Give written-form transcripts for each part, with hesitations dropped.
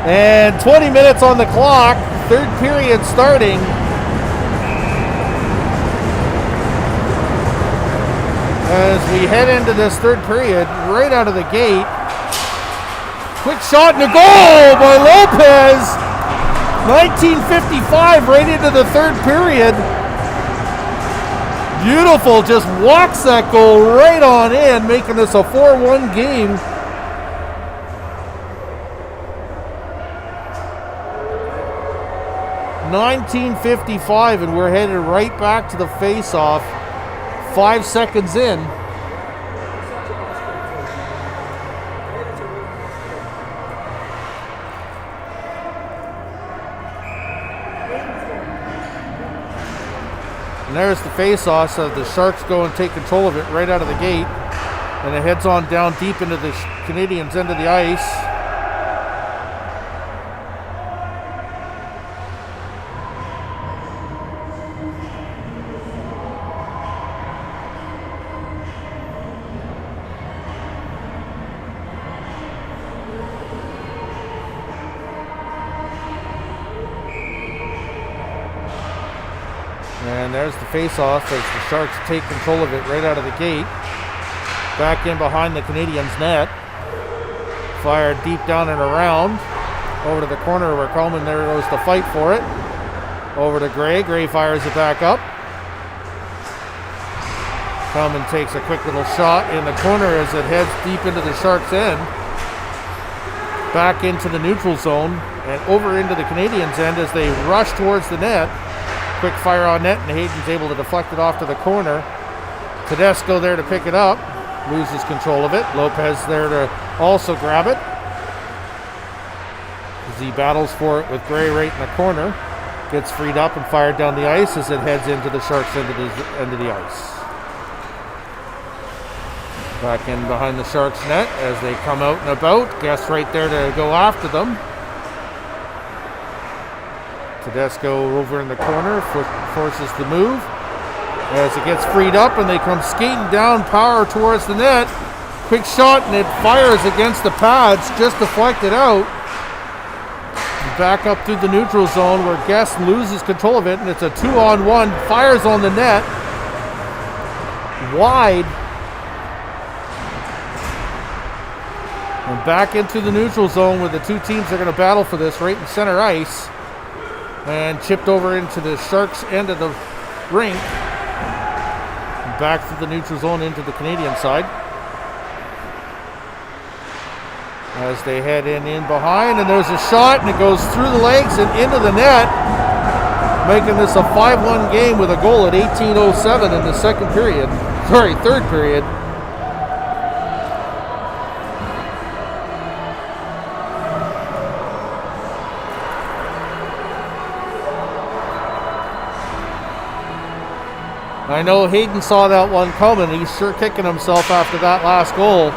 And 20 minutes on the clock, third period starting. As we head into this third period, right out of the gate. Quick shot and a goal by Lopez. 1955 right into the third period. Beautiful, just walks that goal right on in, making this a 4-1 game. .1955, and we're headed right back to the face-off. 5 seconds in. And there's the face-off, so the Sharks go and take control of it right out of the gate. And it heads on down deep into the Canadiens' end of the ice. And there's the face-off as the Sharks take control of it right out of the gate. Back in behind the Canadiens' net. Fired deep down and around. Over to the corner where Coleman there goes to fight for it. Over to Gray. Gray fires it back up. Coleman takes a quick little shot in the corner as it heads deep into the Sharks' end. Back into the neutral zone and over into the Canadiens' end as they rush towards the net. Quick fire on net, and Hayden's able to deflect it off to the corner. Tedesco there to pick it up. Loses control of it. Lopez there to also grab it. As he battles for it with Gray right in the corner. Gets freed up and fired down the ice as it heads into the Sharks' end of the ice. Back in behind the Sharks' net as they come out and about. Guest right there to go after them. Tedesco over in the corner, forces the move as it gets freed up and they come skating down, power towards the net. Quick shot and it fires against the pads, just deflected out. Back up through the neutral zone where Guest loses control of it, and it's a 2-on-1, fires on the net. Wide. And back into the neutral zone where the two teams are going to battle for this right in center ice. And chipped over into the Sharks' end of the rink. Back through the neutral zone into the Canadian side. As they head in behind, and there's a shot, and it goes through the legs and into the net. Making this a 5-1 game with a goal at 18:07 in the third period. I know Hayden saw that one coming. He's sure kicking himself after that last goal.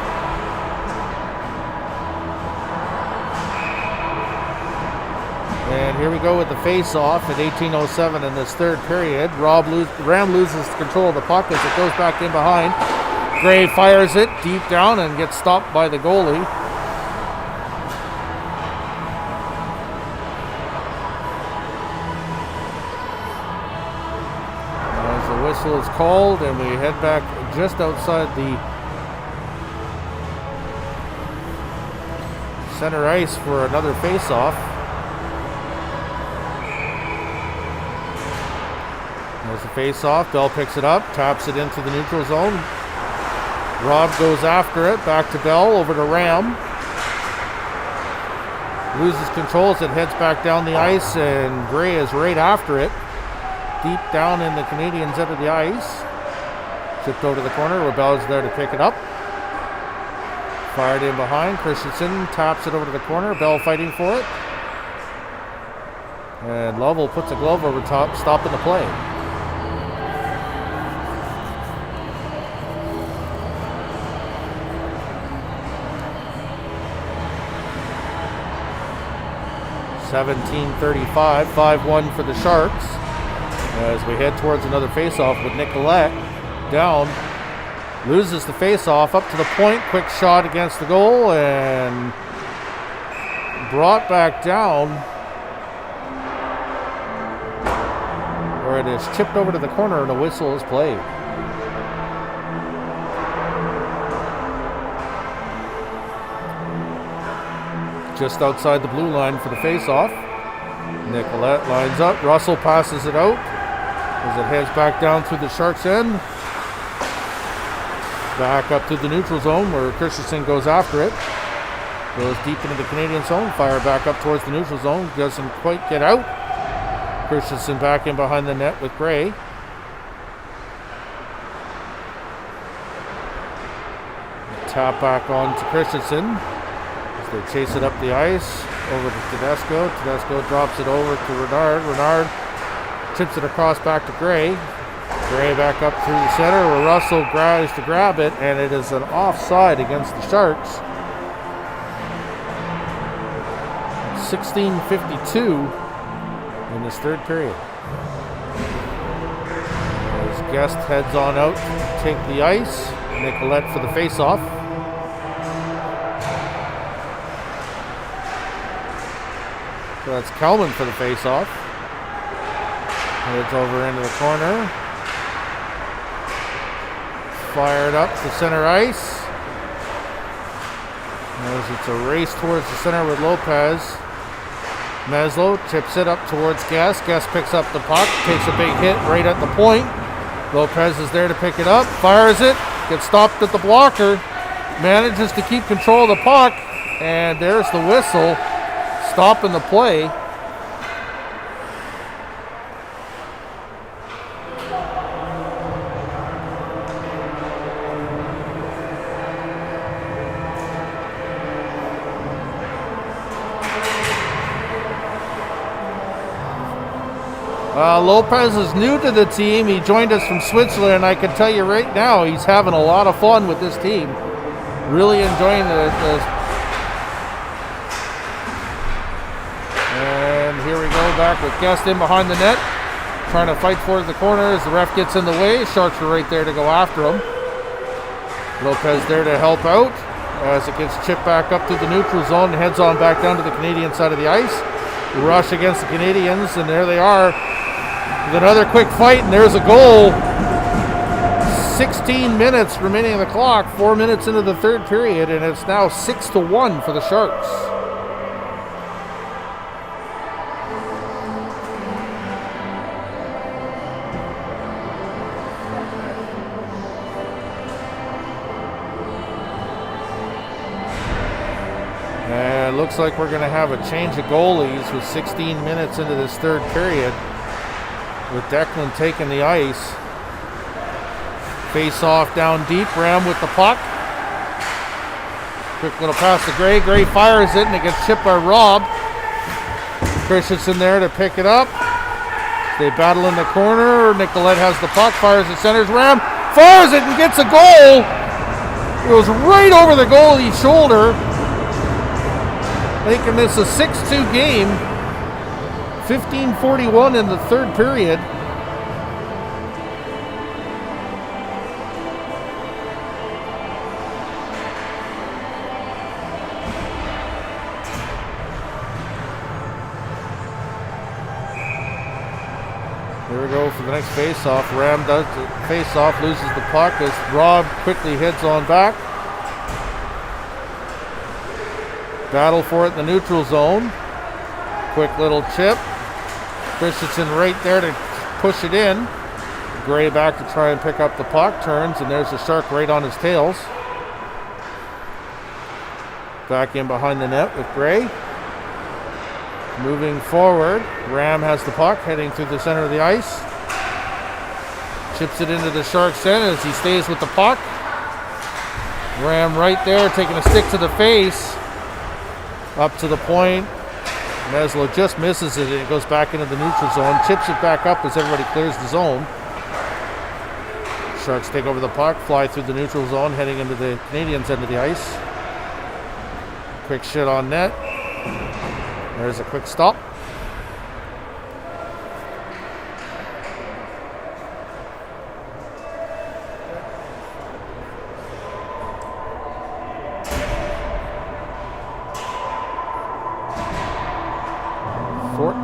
And here we go with the face-off at 18:07 in this third period. Ram loses control of the puck as it goes back in behind. Gray fires it deep down and gets stopped by the goalie. Whistle is called and we head back just outside the center ice for another face-off. There's the face-off. Bell picks it up, taps it into the neutral zone. Rob goes after it, back to Bell, over to Ram. Loses control as it heads back down the ice, and Gray is right after it. Deep down in the Canadiens' end of the ice. Chipped over to the corner where Bell's there to pick it up. Fired in behind. Christensen taps it over to the corner. Bell fighting for it. And Lovell puts a glove over top, stopping the play. .17:35, 5-1 for the Sharks. As we head towards another faceoff with Nicolette down. Loses the faceoff up to the point. Quick shot against the goal, and brought back down, where it is chipped over to the corner and a whistle is played. Just outside the blue line for the face-off. Nicolette lines up. Russell passes it out as it heads back down through the Sharks' end. Back up to the neutral zone where Christensen goes after it. Goes deep into the Canadian zone. Fire back up towards the neutral zone. Doesn't quite get out. Christensen back in behind the net with Gray. Tap back on to Christensen. They chase it up the ice, over to Tedesco. Tedesco drops it over to Renard. Renard tips it across back to Gray. Gray back up through the center where Russell tries to grab it, and it is an offside against the Sharks. 16:52 in this third period. As Guest heads on out to take the ice. Nicolette for the face-off. So that's Kelman for the face-off. Heads over into the corner. Fired up to center ice. As it's a race towards the center with Lopez. Meslow tips it up towards Guest. Guest picks up the puck. Takes a big hit right at the point. Lopez is there to pick it up. Fires it. Gets stopped at the blocker. Manages to keep control of the puck. And there's the whistle. Stopping the play. Lopez is new to the team. He joined us from Switzerland, and I can tell you right now he's having a lot of fun with this team. Really enjoying the Here we go, back with Guest in behind the net, trying to fight for the corner as the ref gets in the way. Sharks are right there to go after him. Lopez there to help out as it gets chipped back up to the neutral zone and heads on back down to the Canadian side of the ice. Rush against the Canadians, and there they are with another quick fight, and there's a goal. 16 minutes remaining on the clock, 4 minutes into the third period, and it's now 6-1 for the Sharks. Looks like we're going to have a change of goalies with 16 minutes into this third period, with Declan taking the ice. Face off down deep. Ram with the puck. Quick little pass to Gray. Gray fires it, and it gets chipped by Rob. Christensen there to pick it up. They battle in the corner. Nicolette has the puck. Fires it, centers. Ram fires it and gets a goal. It goes right over the goalie's shoulder, making this a 6-2 game. 15:41 in the third period. Here we go for the next face-off. Ram does the face-off, loses the puck as Rob quickly heads on back. Battle for it in the neutral zone. Quick little chip. Christensen right there to push it in. Gray back to try and pick up the puck. Turns, and there's the Shark right on his tails. Back in behind the net with Gray. Moving forward. Ram has the puck heading through the center of the ice. Chips it into the Sharks' end as he stays with the puck. Ram right there taking a stick to the face. Up to the point. Meslow just misses it, and it goes back into the neutral zone. Chips it back up as everybody clears the zone. Sharks take over the puck, fly through the neutral zone, heading into the Canadians' end of the ice. Quick shit on net. There's a quick stop.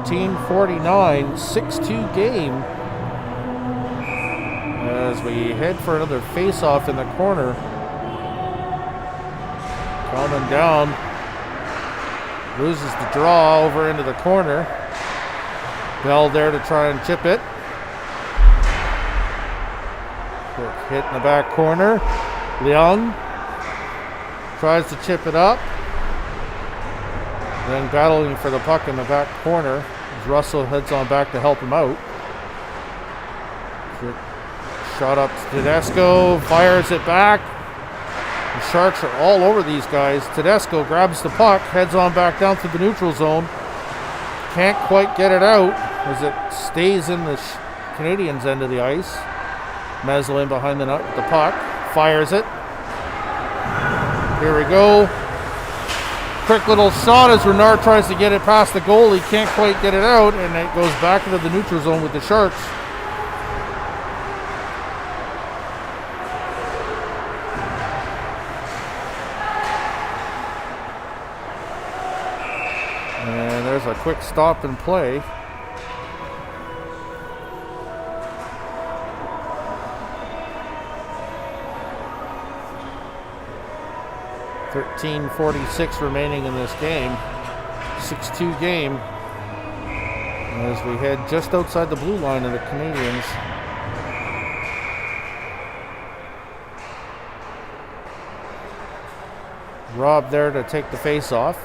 13:49, 6-2 game. As we head for another face-off in the corner. Coming down. Loses the draw over into the corner. Bell there to try and chip it. Quick hit in the back corner. Leung tries to chip it up. Then battling for the puck in the back corner as Russell heads on back to help him out. Quick shot up to Tedesco, fires it back. The Sharks are all over these guys. Tedesco grabs the puck, heads on back down through the neutral zone. Can't quite get it out as it stays in the Canadiens' end of the ice. Meslin behind the net with the puck, fires it. Here we go. Quick little shot as Renard tries to get it past the goalie. Can't quite get it out, and it goes back into the neutral zone with the Sharks. And there's a quick stop and play. .46 remaining in this game. 6-2 game. As we head just outside the blue line of the Canadiens. Rob there to take the face off.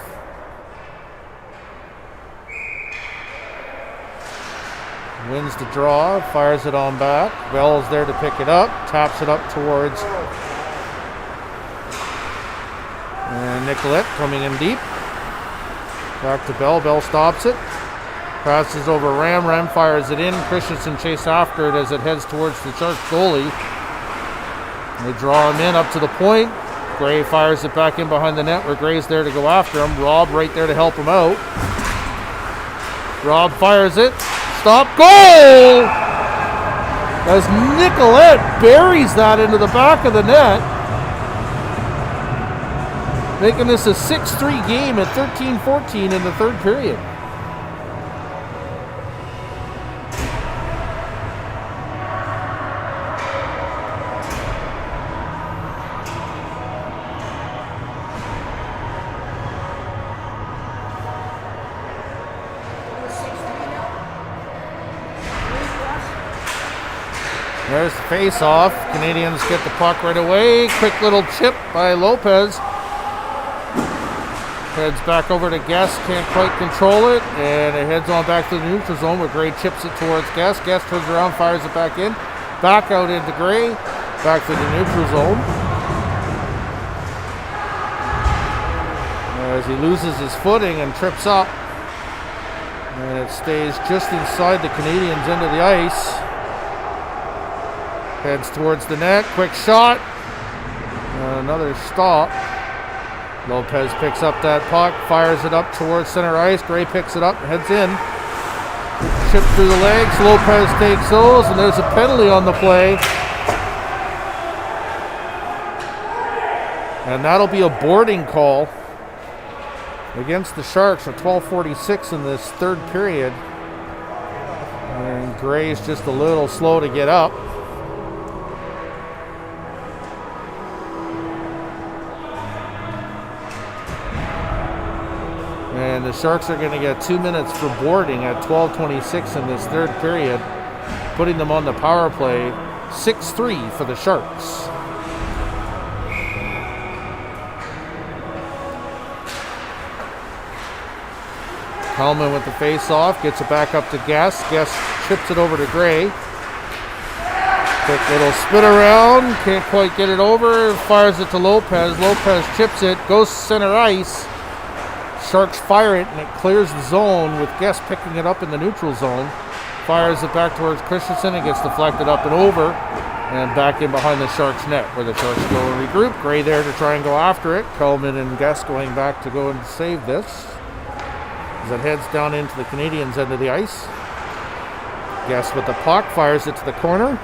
Wins the draw, fires it on back. Bell's there to pick it up, taps it up towards Nicolette coming in deep. Back to Bell. Bell stops it. Passes over Ram. Ram fires it in. Christensen chase after it as it heads towards the Sharks goalie. They draw him in up to the point. Gray fires it back in behind the net where Gray's there to go after him. Rob right there to help him out. Rob fires it. Stop. Goal! As Nicolette buries that into the back of the net. Making this a 6-3 game at 13:14 in the third period. There's the face-off. Canadiens get the puck right away. Quick little chip by Lopez. Heads back over to Guest, can't quite control it, and it heads on back to the neutral zone where Gray chips it towards Guest. Guest turns around, fires it back in, back out into Gray, back to the neutral zone. As he loses his footing and trips up, and it stays just inside the Canadiens' end of the ice. Heads towards the net, quick shot, another stop. Lopez picks up that puck, fires it up towards center ice. Gray picks it up, heads in. Chip through the legs, Lopez takes those, and there's a penalty on the play. And that'll be a boarding call against the Sharks at 12:46 in this third period. And Gray's just a little slow to get up. And the Sharks are going to get 2 minutes for boarding at 12:26 in this third period, putting them on the power play. 6-3 for the Sharks. Hellman with the face-off, gets it back up to Guest. Guest chips it over to Gray. Quick little spin around, can't quite get it over, fires it to Lopez. Lopez chips it, goes center ice. Sharks fire it, and it clears the zone with Guest picking it up in the neutral zone. Fires it back towards Christensen. It gets deflected up and over and back in behind the Sharks net where the Sharks go and regroup. Gray there to try and go after it. Coleman and Guest going back to go and save this as it heads down into the Canadiens' end of the ice. Guest with the puck, fires it to the corner.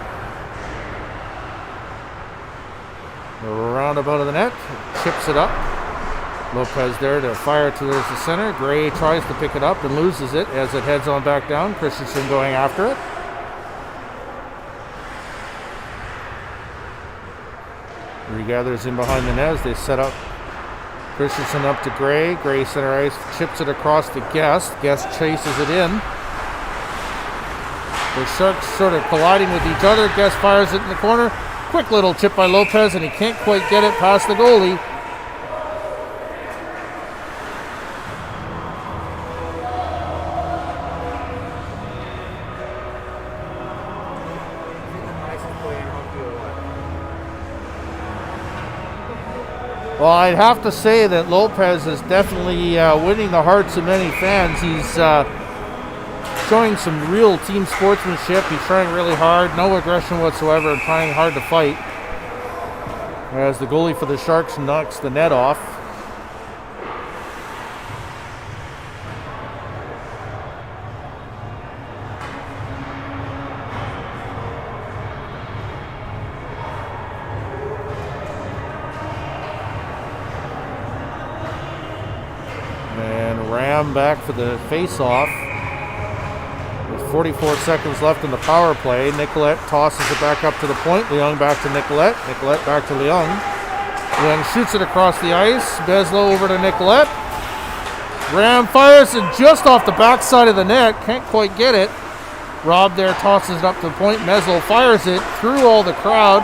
Roundabout of the net, chips it up. Lopez there to fire to the center. Gray tries to pick it up and loses it as it heads on back down. Christensen going after it. Regathers in behind the net as they set up. Christensen up to Gray. Gray center ice, chips it across to Guest. Guest chases it in. The Sharks sort of colliding with each other. Guest fires it in the corner. Quick little chip by Lopez, and he can't quite get it past the goalie. Well, I'd have to say that Lopez is definitely winning the hearts of many fans. He's showing some real team sportsmanship. He's trying really hard, no aggression whatsoever, and trying hard to fight. As the goalie for the Sharks knocks the net off. Back for the face-off. With 44 seconds left in the power play, Nicolette tosses it back up to the point. Leung back to Nicolette. Nicolette back to Leung. Leung shoots it across the ice. Beslow over to Nicolette. Ram fires it just off the backside of the net. Can't quite get it. Rob there tosses it up to the point. Meslow fires it through all the crowd.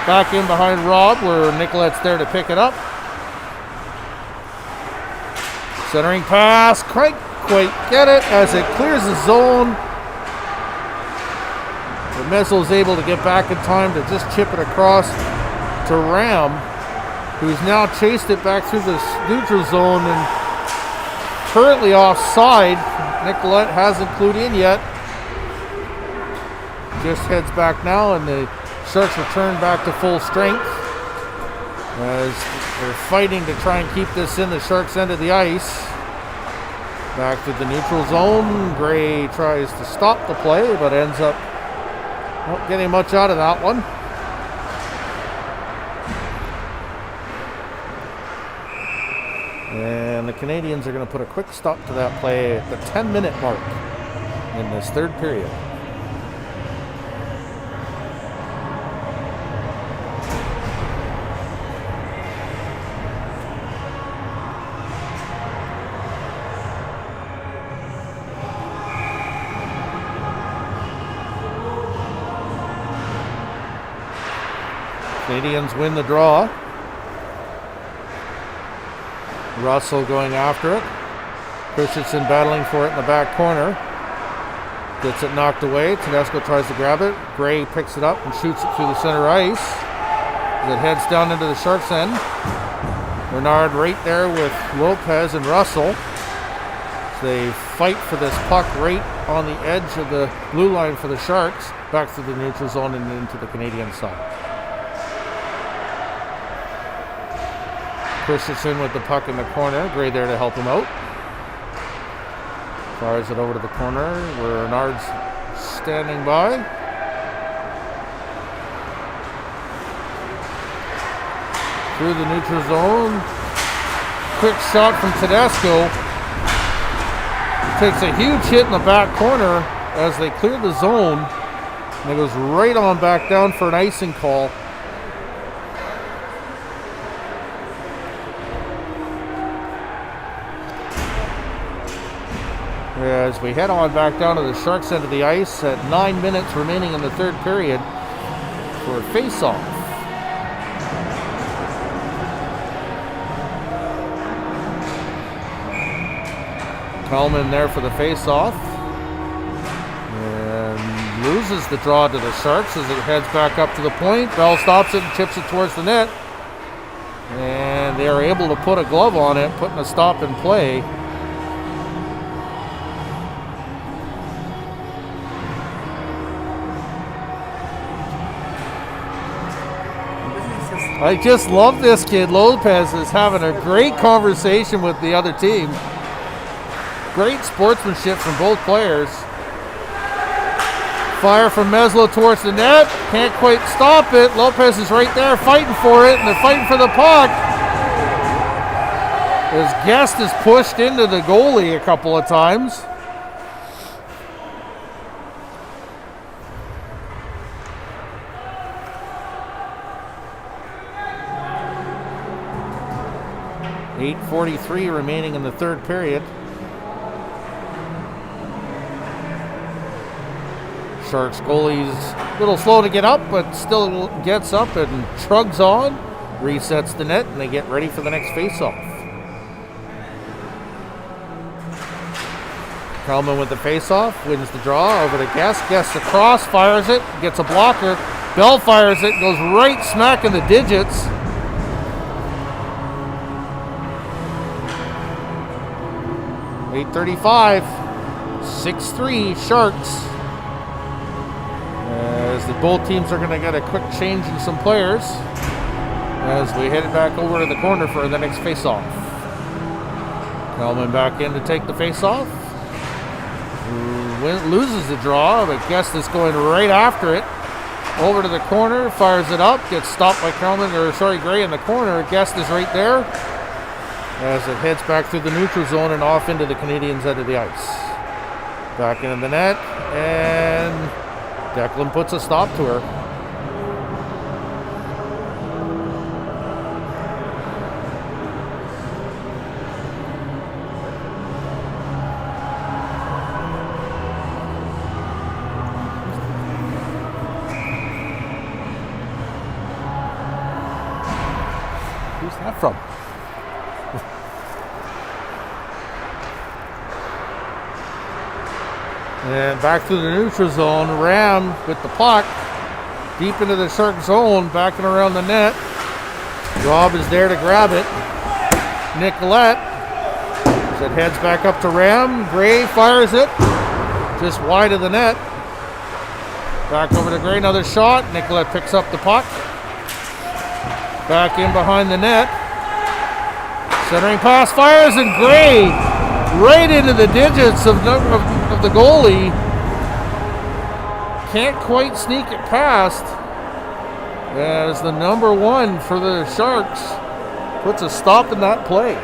Back in behind Rob where Nicolette's there to pick it up. Centering pass, can't quite get it as it clears the zone. But Meslow's able to get back in time to just chip it across to Ram, who's now chased it back through the neutral zone and currently offside. Nicolette hasn't clued in yet. Just heads back now, and the Sharks return back to full strength as they're fighting to try and keep this in the Sharks' end of the ice. Back to the neutral zone. Gray tries to stop the play, but ends up not getting much out of that one. And the Canadians are going to put a quick stop to that play at the 10-minute mark in this third period. Canadians win the draw. Russell going after it. Christensen battling for it in the back corner. Gets it knocked away. Tedesco tries to grab it. Gray picks it up and shoots it through the center ice. As it heads down into the Sharks' end. Bernard right there with Lopez and Russell. They fight for this puck right on the edge of the blue line for the Sharks. Back to the neutral zone and into the Canadian side. Christensen with the puck in the corner. Gray there to help him out. Fires it over to the corner where Bernard's standing by. Through the neutral zone. Quick shot from Tedesco. Takes a huge hit in the back corner as they clear the zone. And it goes right on back down for an icing call. As we head on back down to the Sharks' end of the ice at 9 minutes remaining in the third period for a face-off. Hellman there for the face-off. And loses the draw to the Sharks as it heads back up to the point. Bell stops it and chips it towards the net. And they are able to put a glove on it, putting a stop in play. I just love this kid. Lopez is having a great conversation with the other team. Great sportsmanship from both players. Fire from Meslow towards the net. Can't quite stop it. Lopez is right there fighting for it, and they're fighting for the puck. As Guest is pushed into the goalie a couple of times. .8:43 remaining in the third period. Sharks goalie's a little slow to get up, but still gets up and trugs on, resets the net, and they get ready for the next faceoff. Kalman with the faceoff, wins the draw over to Guest. Guest across, fires it, gets a blocker. Bell fires it, goes right smack in the digits. .8:35, 6-3 Sharks. As the both teams are going to get a quick change in some players as we head back over to the corner for the next faceoff. Kalman back in to take the faceoff. Loses the draw, but Guest is going right after it. Over to the corner, fires it up, gets stopped by Gray in the corner. Guest is right there as it heads back through the neutral zone and off into the Canadiens' end of the ice. Back into the net, and Declan puts a stop to her. Who's that from? And back through the neutral zone, Ram with the puck, deep into the Shark zone, backing around the net. Rob is there to grab it. Nicolette, as it heads back up to Ram. Gray fires it, just wide of the net. Back over to Gray, another shot. Nicolette picks up the puck. Back in behind the net. Centering pass, fires, and Gray right into the digits of the goalie. Can't quite sneak it past as the number one for the Sharks puts a stop in that play.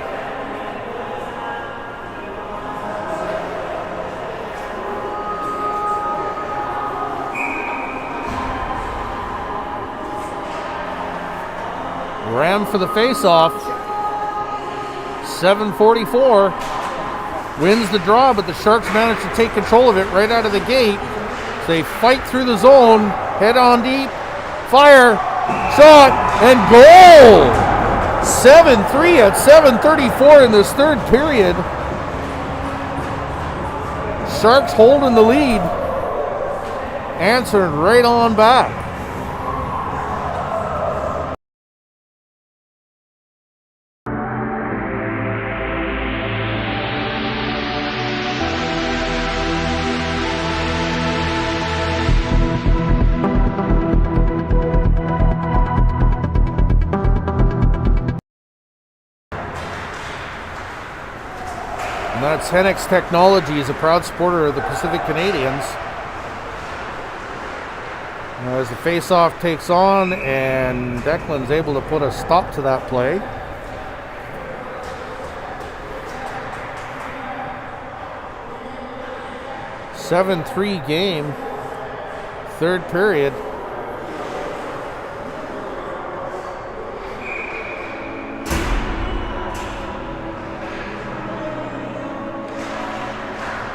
Ram for the faceoff. 7:44. Wins the draw, but the Sharks manage to take control of it right out of the gate. They fight through the zone, head on deep, fire, shot, and goal! 7-3 at 7:34 in this third period. Sharks holding the lead, answering right on back. And that's Hennex Technologies, a proud supporter of the Pacific Canadiens. As the face-off takes on, and Declan's able to put a stop to that play. .7-3 game, third period.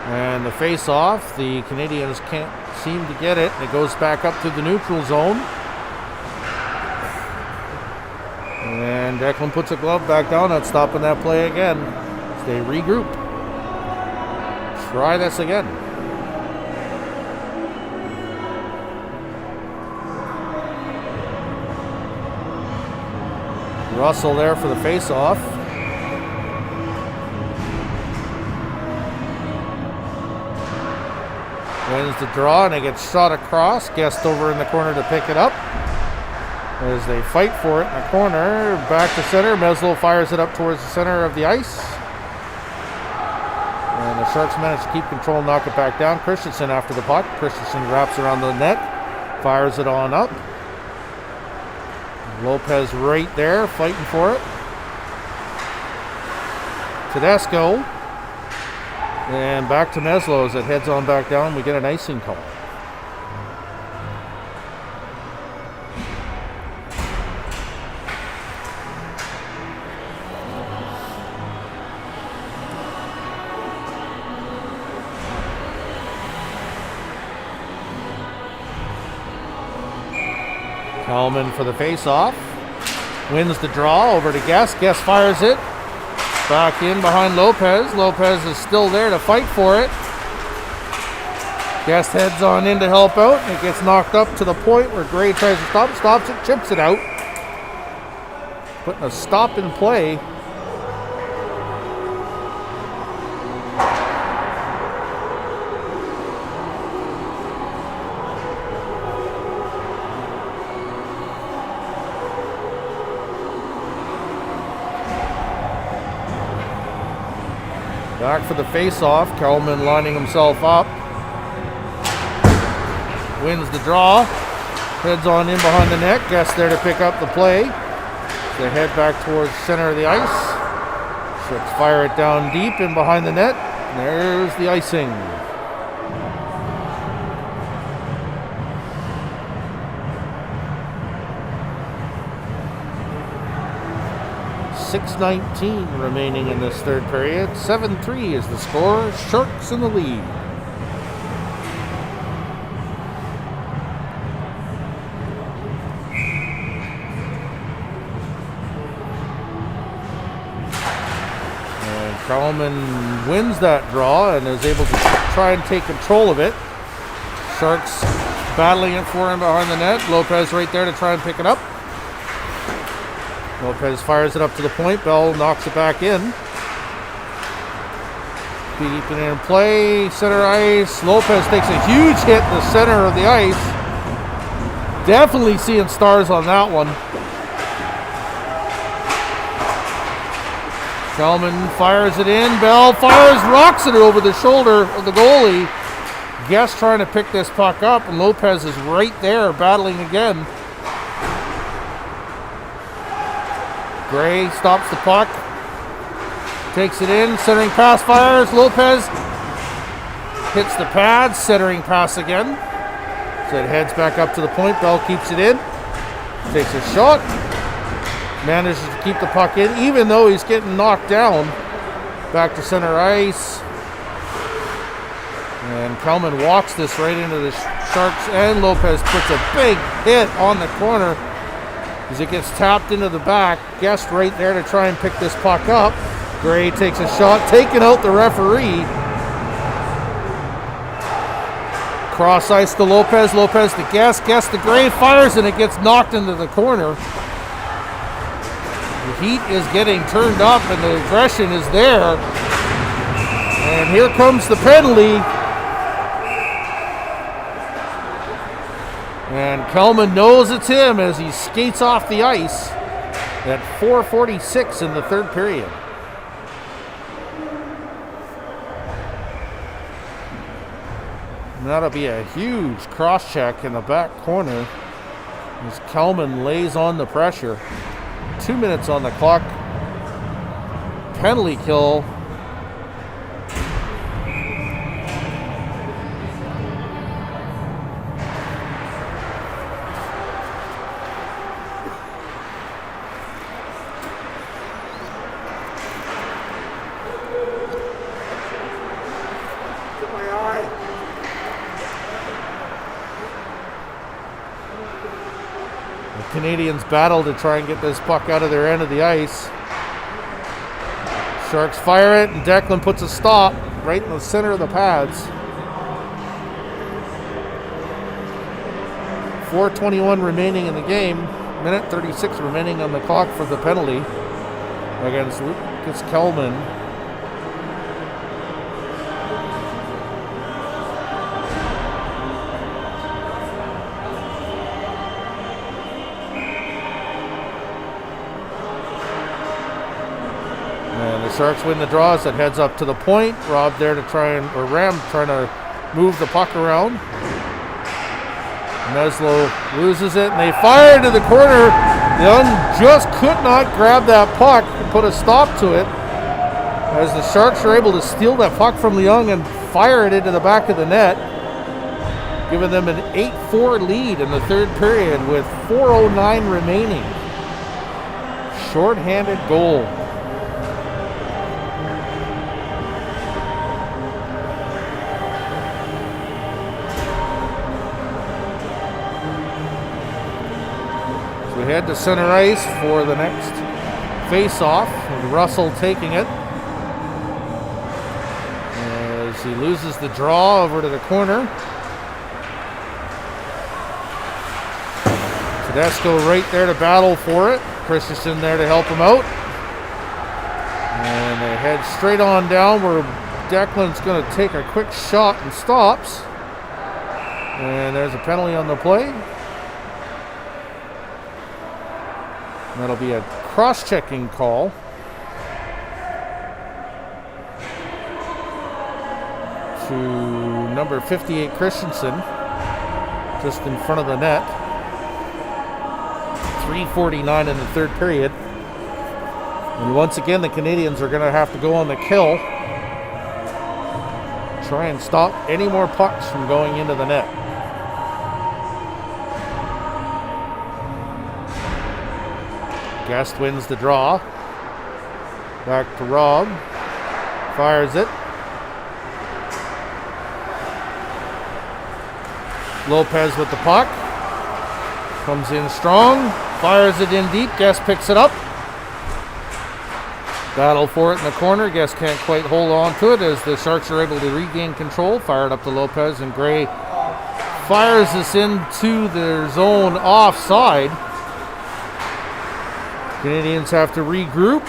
And the face-off, the Canadiens can't seem to get it. It goes back up to the neutral zone. And Declan puts a glove back down on stopping that play again. As they regroup. Try this again. Russell there for the face-off. Wins the draw, and it gets shot across. Guest over in the corner to pick it up. As they fight for it in the corner. Back to center. Meslow fires it up towards the center of the ice. And the Sharks manage to keep control and knock it back down. Christensen after the puck. Christensen wraps around the net. Fires it on up. Lopez right there, fighting for it. Tedesco. And back to Meslow as it heads on back down. We get an icing call. Kalman for the face-off. Wins the draw over to Guest. Guest fires it. Back in behind Lopez. Lopez is still there to fight for it. Guest heads on in to help out. It gets knocked up to the point where Gray tries to stop. Stops it, chips it out. Putting a stop in play. Back for the face-off. Kelman lining himself up. Wins the draw. Heads on in behind the net. Guest there to pick up the play. They head back towards the center of the ice. Sharks fire it down deep in behind the net. And there's the icing. .6:19 remaining in this third period. 7-3 is the score. Sharks in the lead. And Kalman wins that draw and is able to try and take control of it. Sharks battling it for him behind the net. Lopez right there to try and pick it up. Lopez fires it up to the point. Bell knocks it back in. Deep in play. Center ice. Lopez takes a huge hit in the center of the ice. Definitely seeing stars on that one. Kalman fires it in. Bell fires, rocks it over the shoulder of the goalie. Guest trying to pick this puck up, and Lopez is right there battling again. Gray stops the puck, takes it in, centering pass fires. Lopez hits the pads, centering pass again. So it heads back up to the point. Bell keeps it in, takes a shot, manages to keep the puck in, even though he's getting knocked down. Back to center ice. And Kalman walks this right into the Sharks, and Lopez puts a big hit on the corner as it gets tapped into the back. Guest right there to try and pick this puck up. Gray takes a shot, taking out the referee. Cross ice to Lopez. Lopez to Guest. Guest to Gray. Fires and it gets knocked into the corner. The heat is getting turned up and the aggression is there. And here comes the penalty. And Kelman knows it's him as he skates off the ice at 4:46 in the third period. And that'll be a huge cross-check in the back corner as Kelman lays on the pressure. 2 minutes on the clock. Penalty kill. Canadians battle to try and get this puck out of their end of the ice. Sharks fire it, and Declan puts a stop right in the center of the pads. 4:21 remaining in the game. Minute 36 remaining on the clock for the penalty against Lucas Kelman. Sharks win the draw as it heads up to the point. Rob there to Ram trying to move the puck around. Meslow loses it and they fire into the corner. Young just could not grab that puck and put a stop to it. as the Sharks are able to steal that puck from Leung and fire it into the back of the net, giving them an 8-4 lead in the third period with 4:09 remaining. Short-handed goal. So we head to center ice for the next face-off, with Russell taking it as he loses the draw over to the corner. Tedesco right there to battle for it. Christensen there to help him out. And they head straight on down where Declan's going to take a quick shot and stops. And there's a penalty on the play. And that'll be a cross-checking call. To number 58 Christensen, just in front of the net. 3:49 in the third period. And once again, the Canadians are going to have to go on the kill. Try and stop any more pucks from going into the net. Guest wins the draw. Back to Rob. Fires it. Lopez with the puck. Comes in strong. Fires it in deep. Guest picks it up. Battle for it in the corner. Guest can't quite hold on to it as the Sharks are able to regain control. Fired up to Lopez, and Gray fires this into their zone offside. Canadians have to regroup.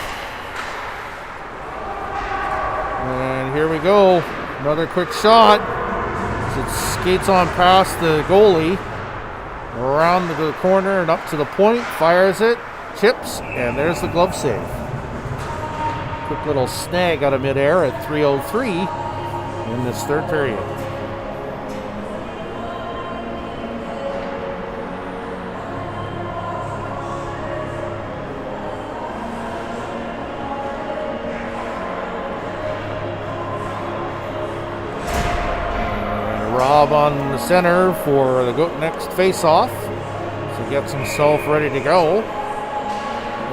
And here we go. Another quick shot. As it skates on past the goalie. Around the corner and up to the point. Fires it. Chips. And there's the glove save. Quick little snag out of midair at 3:03 in this third period. Rob on the center for the next face-off. So he gets himself ready to go.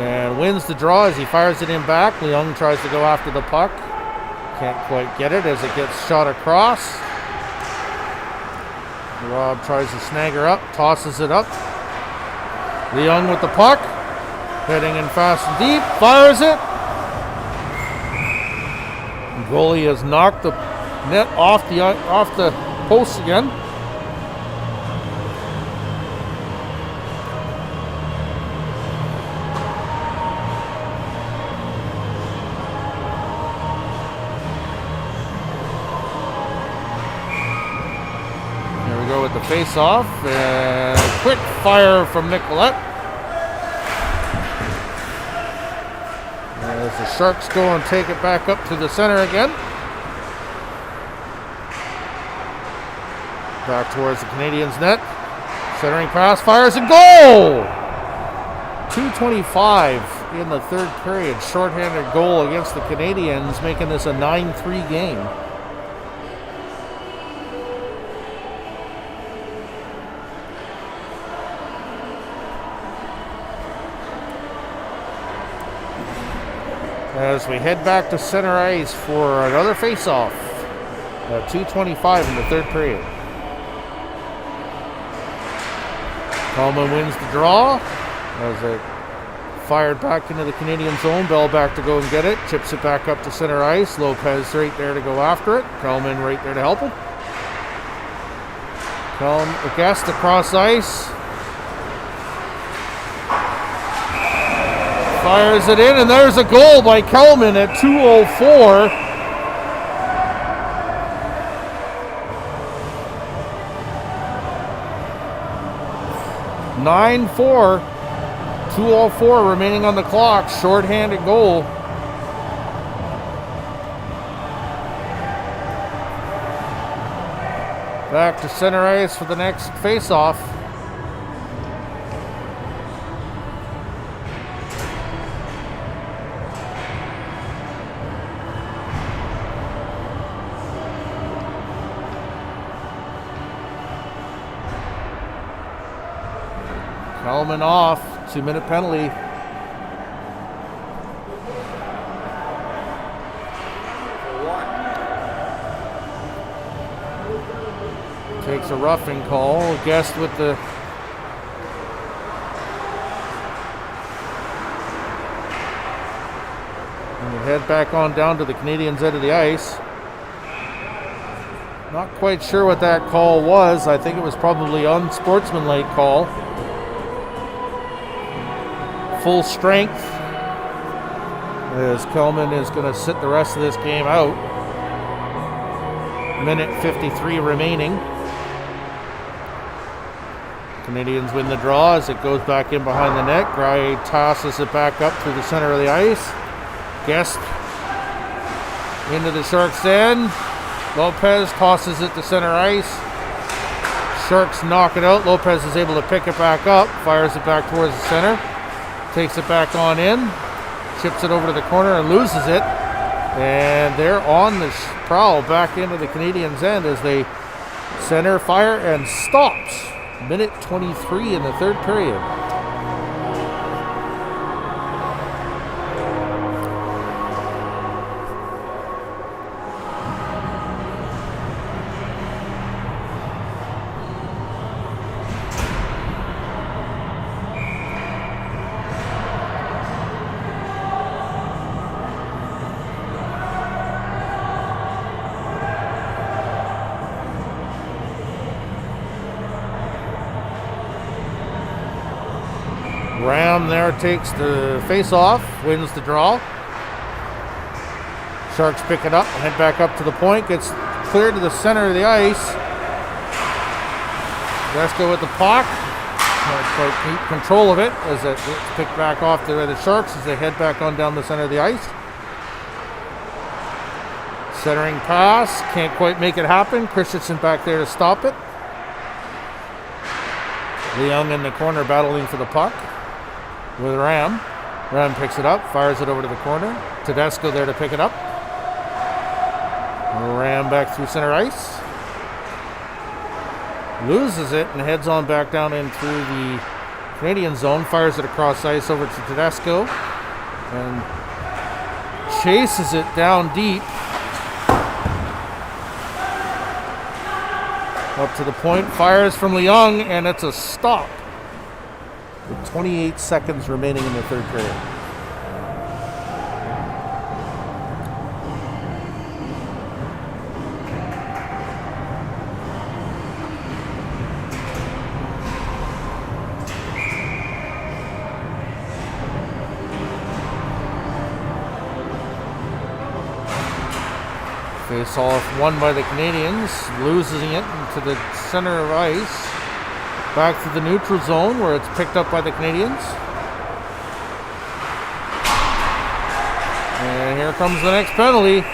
And wins the draw as he fires it in back. Leung tries to go after the puck. Can't quite get it as it gets shot across. Rob tries to snag her up, tosses it up. Leung with the puck. Heading in fast and deep. Fires it. The goalie has knocked the net off the post again. Here we go with the face-off, and quick fire from Nicolette. As the Sharks go and take it back up to the center again. Back towards the Canadiens' net. Centering pass, fires, and goal! 2:25 in the third period. Shorthanded goal against the Canadiens, making this a 9-3 game. As we head back to center ice for another face-off. 2:25 in the third period. Coleman wins the draw as it fired back into the Canadian zone. Bell back to go and get it. Chips it back up to center ice. Lopez right there to go after it. Coleman right there to help him. Guest across ice. Fires it in, and there's a goal by Kelman at 2:04. (9-4). 2:04 remaining on the clock. Short-handed goal. Back to center ice for the next face-off. Kelman off. 2-minute penalty. Takes a roughing call. Guest with the and we head back on down to the Canadiens' end of the ice. Not quite sure what that call was. I think it was probably unsportsmanlike call. Full strength, as Kelman is going to sit the rest of this game out. Minute 53 remaining. Canadiens win the draw as it goes back in behind the net. Gray tosses it back up through the center of the ice. Guest into the Sharks' end. Lopez tosses it to center ice. Sharks knock it out. Lopez is able to pick it back up. Fires it back towards the center. Takes it back on in. Chips it over to the corner and loses it. And they're on the prowl back into the Canadiens' end as they center fire and stops. Minute 23 in the third period. Ram there takes the face-off, wins the draw. Sharks pick it up, head back up to the point, gets cleared to the center of the ice. Tedesco with the puck. Not quite keep control of it as it's picked back off the Sharks as they head back on down the center of the ice. Centering pass, can't quite make it happen. Christensen back there to stop it. Leung in the corner battling for the puck with Ram. Ram picks it up, fires it over to the corner. Tedesco there to pick it up. Ram back through center ice. Loses it and heads on back down in through the Canadian zone. Fires it across ice over to Tedesco. And chases it down deep. Up to the point. Fires from Leung and it's a stop. With 28 seconds remaining in the third period. Face off won by the Canadiens, losing it into the center of ice. Back to the neutral zone where it's picked up by the Canadiens. And here comes the next penalty.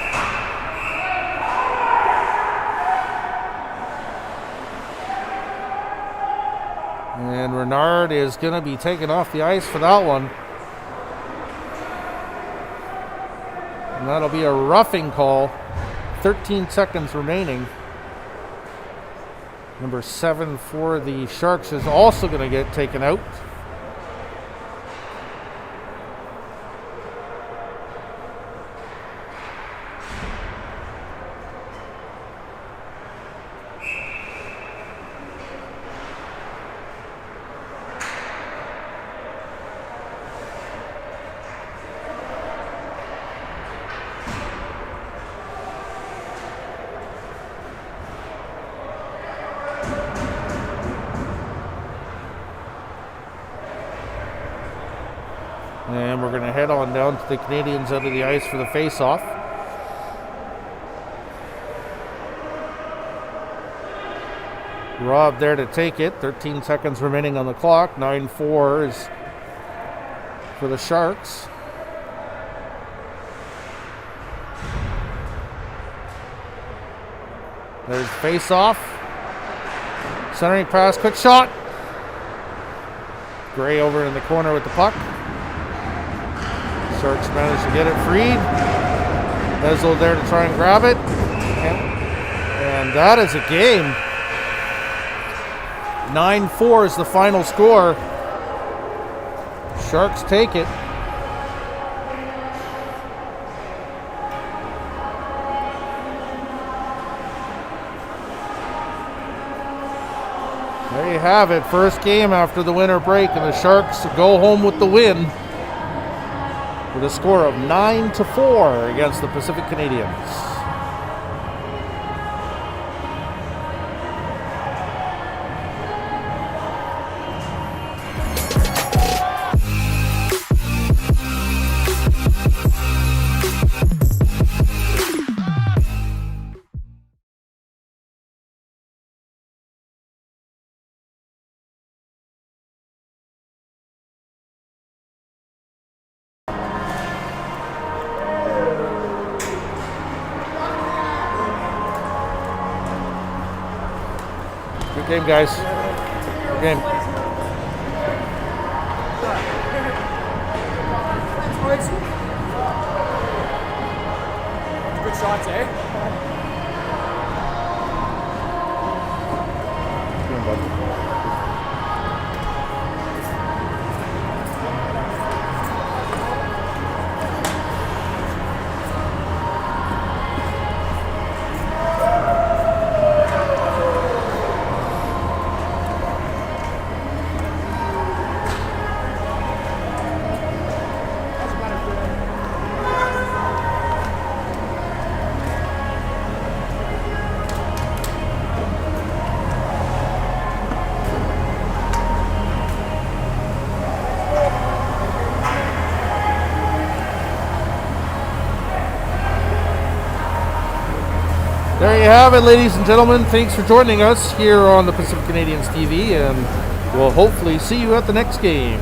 And Renard is going to be taken off the ice for that one. And that'll be a roughing call. 13 seconds remaining. Number 7 for the Sharks is also going to get taken out. And we're going to head on down to the Canadiens end of the ice for the face-off. Rob there to take it. 13 seconds remaining on the clock. 9-4 is for the Sharks. There's face-off. Centering pass, quick shot. Gray over in the corner with the puck. Sharks managed to get it freed. Bezel there to try and grab it. And that is a game. 9-4 is the final score. Sharks take it. There you have it. First game after the winter break, and the Sharks go home with the win with a score of 9-4 against the Pacific Canadians. Good game, guys. Good game. Good shots, eh? Good, bud. There you have it, ladies and gentlemen. Thanks for joining us here on the Pacific Canadians TV, and we'll hopefully see you at the next game.